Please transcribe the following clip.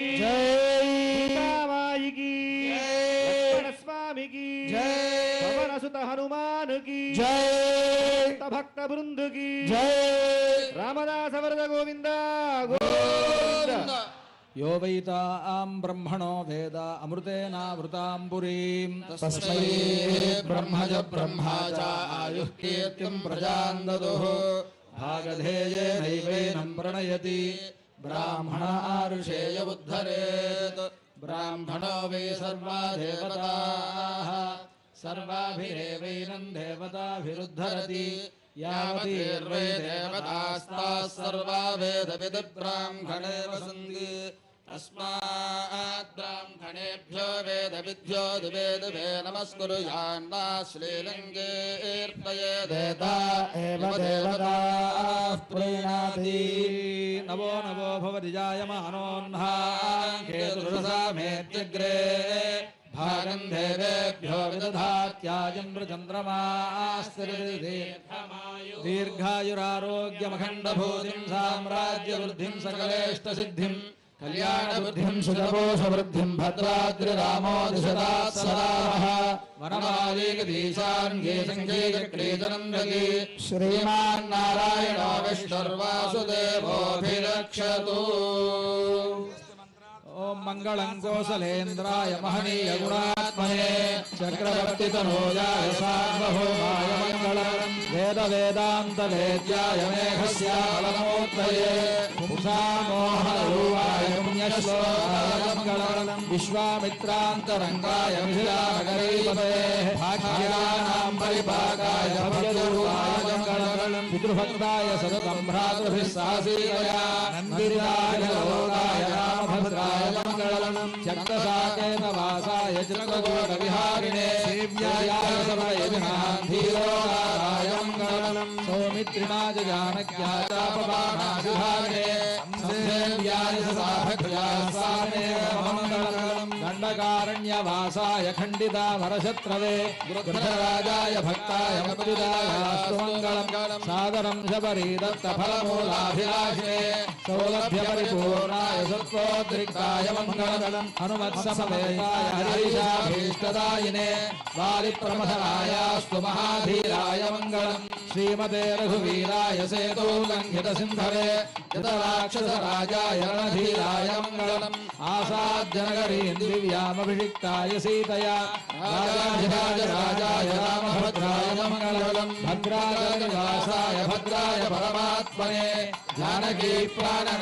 जय माई की लक्ष्मण स्वामी की जय पवन सुत हनुमान की जय भक्त वृंद की जय रामदास वरद गोविंद गोविंद यो वैतां ब्रह्मणो वेद अमृतेनावृतां तस्मै ब्रह्मज ब्रह्मा च आयुः कीर्तिं प्रजां ददुः भागधेयेनैवैनं प्रणयति ब्राह्मणा ऋषेय उद्धरेत् ब्राह्मणो वै सर्वा देवताः सर्वाभिरेवैनं देवताभिरुद्धरति यावतीर्वै देवतास्ताः सर्वा वेदविद्ब्राह्मणे वसन्ति तस्मात् ब्राह्मणेभ्यो वेदविद्भ्यो दिवेदवे नमस्कुर्यान्ना श्रीलिङ्गे देता एव देवताः प्रीणाति नवो नवो भवति जायमानोऽह्नाङ्केतुरसामेत्यग्रे भागं देवेभ्यो विदधात्याजन्द्रचन्द्रमास्तिर्दिति दीर्घायुरारोग्यमखण्डभूतिं साम्राज्यवृद्धिं सकलेष्टसिद्धिं कल्याणबुद्धिं सुजपोषवृद्धिं भद्राद्रिरामो दिशतात् सदाः वनमालीगदीशान्ये सङ्गीचक्रीचनन्दगी श्रीमान्नारायणो विष्णुर्वासुदेवोऽभिरक्षतु ओम मंगलं कोसलेन्द्राय महनीय गुणात्मने चक्रवर्तितनोजाय सार्वभौमाय मंगलं वेद वेदांत वेद्याय मेघस्यालमूर्तये पुंसामोहरूपाय पुण्यश्लोकाय मंगलं विश्वामित्रान्तरंगाय मिथिलानगरीपते भाग्यानां परिपाकाय भव्यरूपाय मंगलं पितृभक्ताय सततं भ्रातृभिः सासीकया नन्दिराय लोकाय रामभद्राय मंगलम् चक्रसाकेन वासाय चित्रकूटविहारिणे सेव्याय सर्वयज्ञान्धीरोगाय मंगलम् सौमित्रिणा च जानक्या चापबाणाधिधारिणे संसेव्याय साभक्त्यास्तामेव मंगलम् दण्डकारण्यवासाय खण्डितामरशत्रवे वृद्धराजाय भक्ताय मृत्युदायास्तु मंगलम् सादरं शबरीदत्तफलमूलाभिलाषिणे सौलभ्यपरिपूर्णाय सत्त्वोद्रिक्ताय मंगलम् हनुमत्समवेताय हरीशाभीष्टदायिने वालिप्रमथनायास्तु महाधीराय मंगलम् श्रीमते रघुवीराय सेतोल्लङ्घितसिन्धवे जतराक्षसराजाय रणधीराय मंगलम् आसाद्यनगरीं दिव्यामभिषिक्ताय सीतया राजाधिराजराजाय रामभद्राय मंगलम् भद्राचलनिवासाय भद्राय परमात्मने जानकी प्राणना